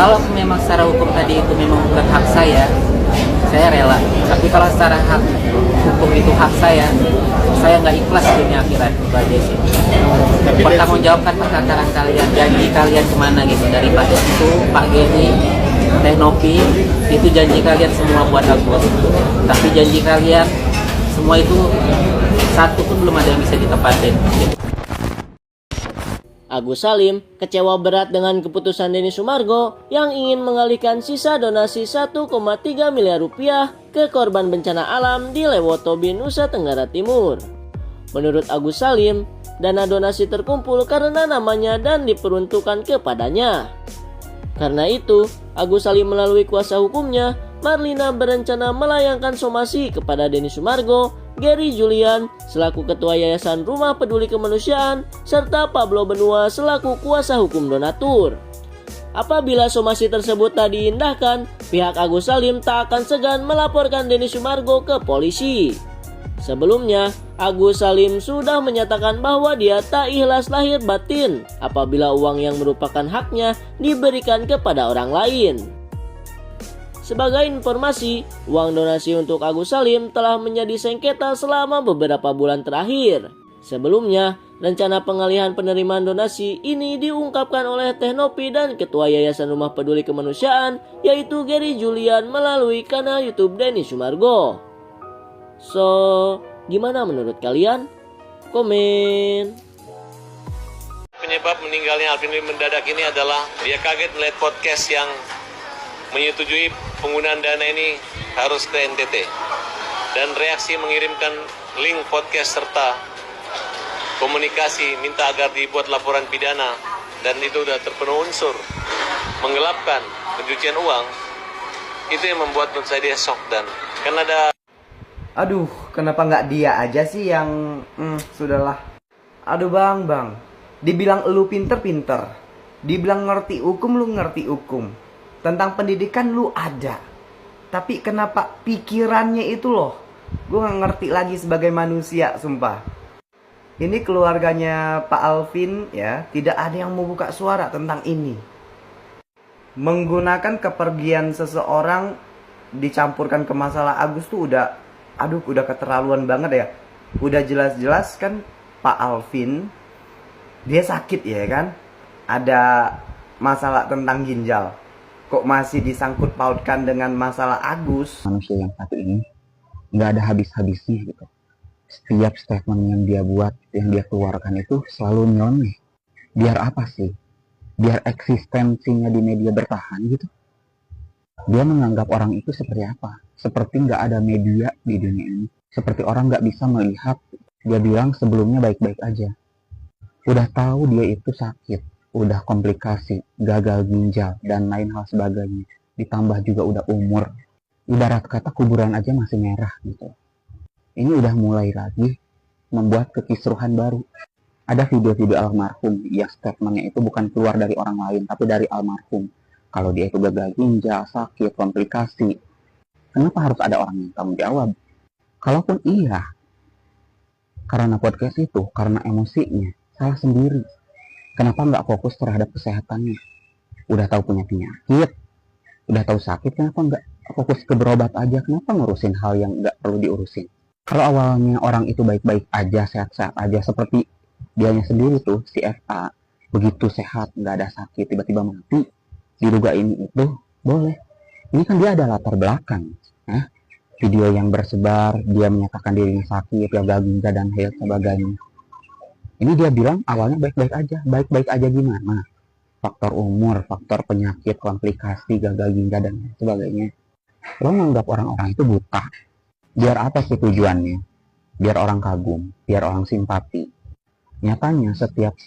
Kalau memang secara hukum tadi itu memang bukan hak saya rela. Tapi kalau secara hak hukum itu hak saya nggak ikhlas dunia akhirat aja sih. Pertanggungjawabkan perkataan kalian, janji kalian kemana gitu, dari Pak itu, Pak Geni, Teh Nopi, itu janji kalian semua buat Agus. Tapi janji kalian semua itu satu pun belum ada yang bisa ditepatin. Agus Salim kecewa berat dengan keputusan Denny Sumargo yang ingin mengalihkan sisa donasi 1,3 miliar rupiah ke korban bencana alam di Lewotobi, Nusa Tenggara Timur. Menurut Agus Salim, dana donasi terkumpul karena namanya dan diperuntukkan kepadanya. Karena itu, Agus Salim melalui kuasa hukumnya, Marlina berencana melayangkan somasi kepada Denny Sumargo, Gary Julian selaku Ketua Yayasan Rumah Peduli Kemanusiaan, serta Pablo Benua selaku kuasa hukum donatur. Apabila somasi tersebut tak diindahkan, pihak Agus Salim tak akan segan melaporkan Denny Sumargo ke polisi. Sebelumnya, Agus Salim sudah menyatakan bahwa dia tak ikhlas lahir batin apabila uang yang merupakan haknya diberikan kepada orang lain. Sebagai informasi, uang donasi untuk Agus Salim telah menjadi sengketa selama beberapa bulan terakhir. Sebelumnya, rencana pengalihan penerimaan donasi ini diungkapkan oleh Teh Nopi dan Ketua Yayasan Rumah Peduli Kemanusiaan, yaitu Gary Julian melalui kanal YouTube Denny Sumargo. So, gimana menurut kalian? Komen. Penyebab meninggalnya Alvin Lim mendadak ini adalah dia kaget melihat podcast yang menyetujui penggunaan dana ini harus ke NTT, dan reaksi mengirimkan link podcast serta komunikasi minta agar dibuat laporan pidana, dan itu sudah terpenuhi unsur menggelapkan pencucian uang. Itu yang membuat menurut saya dia shock. Dan kan ada, aduh, kenapa nggak dia aja sih yang sudahlah. Aduh bang, dibilang lu pinter, dibilang ngerti hukum, lu ngerti hukum, tentang pendidikan lu ada, tapi kenapa pikirannya itu loh, gue nggak ngerti lagi sebagai manusia, sumpah. Ini keluarganya Pak Alvin ya, tidak ada yang mau buka suara tentang ini. Menggunakan kepergian seseorang dicampurkan ke masalah Agus tuh udah keterlaluan banget ya. Udah jelas-jelas kan Pak Alvin dia sakit ya kan, ada masalah tentang ginjal, kok masih disangkut pautkan dengan masalah Agus. Manusia yang satu ini nggak ada habis-habisnya gitu. Setiap statement yang dia buat, yang dia keluarkan itu selalu nyeleneh. Biar apa sih? Biar eksistensinya di media bertahan gitu. Dia menganggap orang itu seperti apa? Seperti nggak ada media di dunia ini. Seperti orang nggak bisa melihat. Dia bilang sebelumnya baik-baik aja. Udah tahu dia itu sakit, udah komplikasi, gagal ginjal, dan lain hal sebagainya. Ditambah juga udah umur. Ibarat kata kuburan aja masih merah gitu. Ini udah mulai lagi membuat kekisruhan baru. Ada video-video almarhum yang statementnya itu bukan keluar dari orang lain, tapi dari almarhum. Kalau dia itu gagal ginjal, sakit, komplikasi, kenapa harus ada orang yang tanggung jawab? Kalaupun iya, karena podcast itu, karena emosinya, salah sendiri. Kenapa nggak fokus terhadap kesehatannya? Udah tahu punya penyakit, udah tahu sakit, kenapa nggak fokus ke berobat aja? Kenapa ngurusin hal yang nggak perlu diurusin? Kalau awalnya orang itu baik-baik aja, sehat-sehat aja, seperti dianya sendiri tuh, si FA, begitu sehat, nggak ada sakit, tiba-tiba mati, diduga ini itu, boleh. Ini kan dia ada latar belakang. Video yang bersebar, dia menyatakan dirinya sakit, gagal ginjal, dan hal sebagainya. Ini dia bilang awalnya baik-baik aja. Baik-baik aja gimana? Faktor umur, faktor penyakit, komplikasi, gagal ginjal, dan sebagainya. Lo menganggap orang-orang itu buta. Biar apa sih tujuannya? Biar orang kagum, biar orang simpati. Nyatanya setiap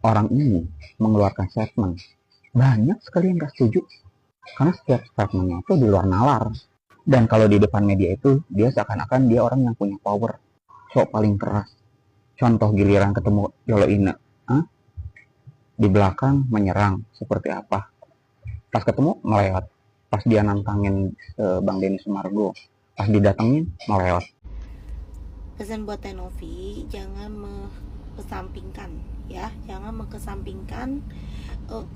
orang ini mengeluarkan statement, banyak sekali yang gak setuju. Karena setiap statementnya itu di luar nalar. Dan kalau di depan media itu, dia seakan-akan dia orang yang punya power. Sok paling keras. Contoh giliran ketemu Yolo Ine. Di belakang menyerang, seperti apa. Pas ketemu, melewat. Pas dia nantangin Bang Denny Sumargo, pas didatengin, melewat. Pesan buat Tenovi, jangan mengesampingkan ya, jangan mengesampingkan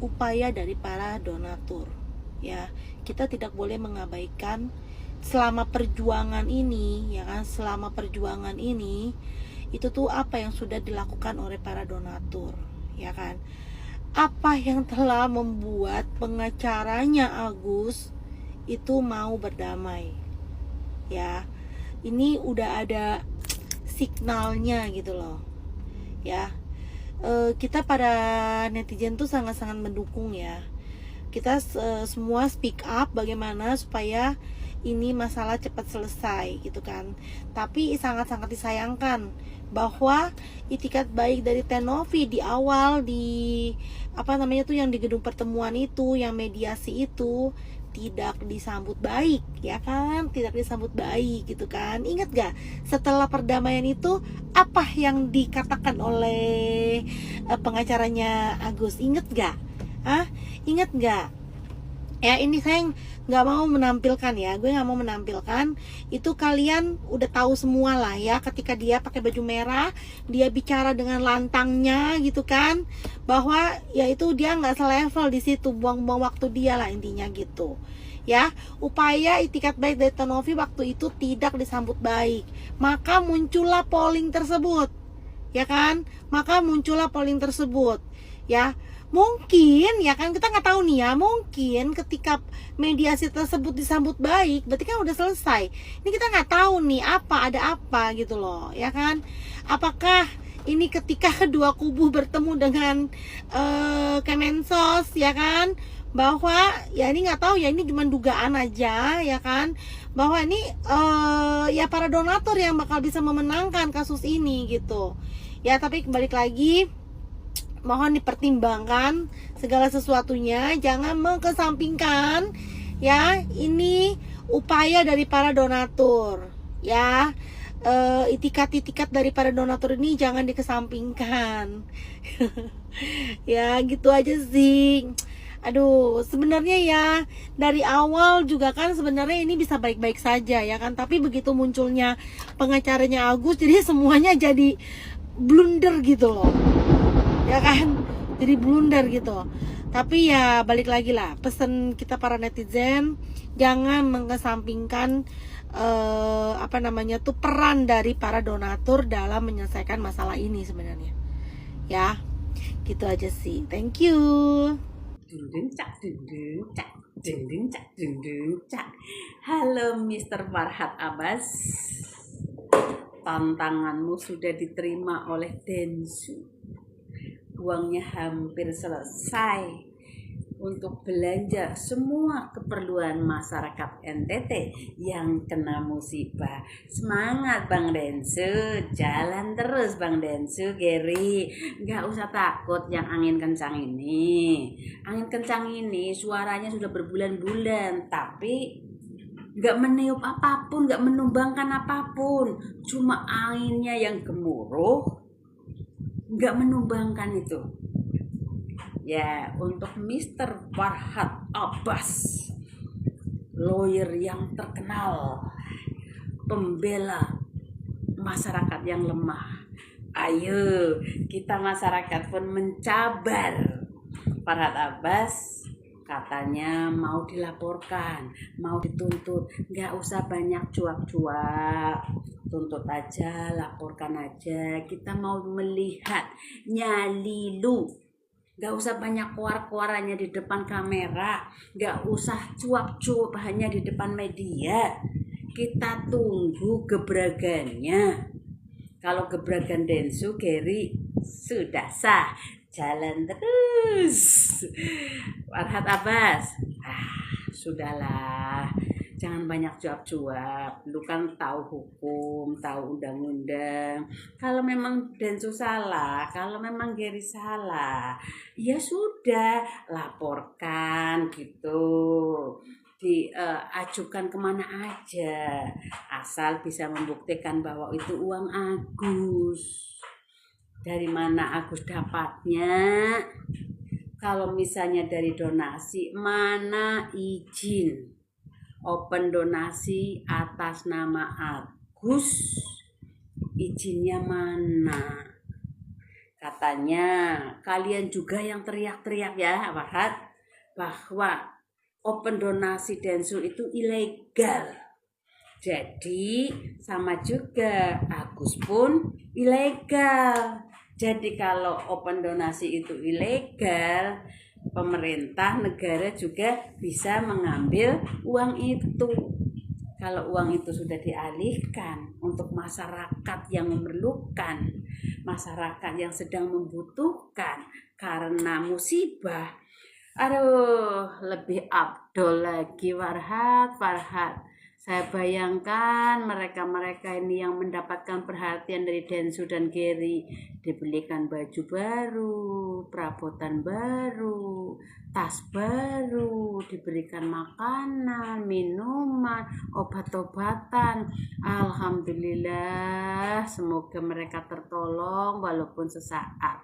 upaya dari para donatur. Ya, kita tidak boleh mengabaikan selama perjuangan ini, ya kan? Selama perjuangan ini itu tuh apa yang sudah dilakukan oleh para donatur, ya kan? Apa yang telah membuat pengacaranya Agus itu mau berdamai. Ya, ini udah ada signalnya gitu loh. Ya, kita para netizen tuh sangat-sangat mendukung ya. Kita semua speak up bagaimana supaya ini masalah cepat selesai gitu kan. Tapi sangat-sangat disayangkan bahwa itikat baik dari Tenovi di awal di apa namanya tuh yang di gedung pertemuan itu, yang mediasi itu tidak disambut baik, ya kan? Tidak disambut baik gitu kan. Ingat gak setelah perdamaian itu apa yang dikatakan oleh pengacaranya Agus? Ingat gak? Ingat gak? Ya, ini saya nggak mau menampilkan ya, gue nggak mau menampilkan. Itu kalian udah tahu semua lah ya, ketika dia pakai baju merah, dia bicara dengan lantangnya gitu kan, bahwa ya itu dia nggak selevel di situ, buang-buang waktu dia lah intinya gitu. Ya, upaya itikat baik dari Tenovi waktu itu tidak disambut baik, maka muncullah polling tersebut, ya kan? Maka muncullah polling tersebut, ya. Mungkin ya kan, kita nggak tahu nih ya, mungkin ketika mediasi tersebut disambut baik berarti kan udah selesai. Ini kita nggak tahu nih ada apa gitu loh, ya kan? Apakah ini ketika kedua kubu bertemu dengan Kemensos, ya kan, bahwa ya ini nggak tahu ya, ini cuma dugaan aja ya kan, bahwa ini ya para donatur yang bakal bisa memenangkan kasus ini gitu ya. Tapi balik lagi, mohon dipertimbangkan segala sesuatunya, jangan mengesampingkan ya, ini upaya dari para donatur ya. Itikat-itikat dari para donatur ini jangan dikesampingkan. Ya gitu aja sih. Aduh, sebenarnya ya dari awal juga kan sebenarnya ini bisa baik-baik saja ya kan, tapi begitu munculnya pengacaranya Agus, jadi semuanya jadi blunder gitu loh, ya kan, jadi blunder gitu. Tapi ya balik lagi lah, pesan kita para netizen, jangan mengesampingkan apa namanya tuh peran dari para donatur dalam menyelesaikan masalah ini sebenarnya ya. Gitu aja sih, thank you. Halo Mr. Farhad Abbas, tantanganmu sudah diterima oleh Densu. Uangnya hampir selesai untuk belanja semua keperluan masyarakat NTT yang kena musibah. Semangat Bang Densu, jalan terus Bang Densu, Gary. Gak usah takut yang angin kencang ini. Angin kencang ini suaranya sudah berbulan-bulan, tapi gak meniup apapun, gak menumbangkan apapun. Cuma anginnya yang gemuruh, gak menumbangkan itu. Ya, untuk Mr. Farhad Abbas, lawyer yang terkenal, pembela masyarakat yang lemah. Ayo, kita masyarakat pun mencabar. Farhad Abbas katanya mau dilaporkan, mau dituntut. Gak usah banyak cuak-cuak, tuntut aja, laporkan aja. Kita mau melihat nyali lu. Gak usah banyak kuar-kuarannya di depan kamera, gak usah cuap-cuap hanya di depan media. Kita tunggu gebragannya. Kalau gebragan Densu, Gary, sudah sah, jalan terus. Farhad Abbas, sudahlah, jangan banyak cuap-cuap. Lu kan tahu hukum, tahu undang-undang. Kalau memang Densu salah, kalau memang Gary salah, ya sudah, laporkan gitu, diajukan kemana aja, asal bisa membuktikan bahwa itu uang Agus. Dari mana Agus dapatnya? Kalau misalnya dari donasi, mana izin open donasi atas nama Agus, izinnya mana? Katanya kalian juga yang teriak-teriak ya, Farhad, bahwa open donasi Densul itu ilegal. Jadi sama juga Agus pun ilegal. Jadi kalau open donasi itu ilegal, pemerintah negara juga bisa mengambil uang itu. Kalau uang itu sudah dialihkan untuk masyarakat yang memerlukan, masyarakat yang sedang membutuhkan karena musibah, aduh, lebih abdol lagi Farhad. Saya bayangkan mereka-mereka ini yang mendapatkan perhatian dari Densu dan Gary dibelikan baju baru, perabotan baru, tas baru, diberikan makanan, minuman, obat-obatan. Alhamdulillah, semoga mereka tertolong walaupun sesaat.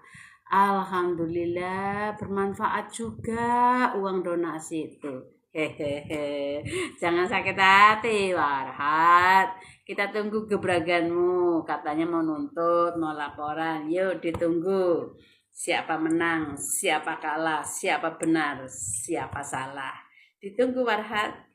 Alhamdulillah, bermanfaat juga uang donasi itu. Hehehe, jangan sakit hati Farhad. Kita tunggu gebraganmu. Katanya mau nuntut, mau laporan. Yuk ditunggu. Siapa menang, siapa kalah, siapa benar, siapa salah. Ditunggu Farhad.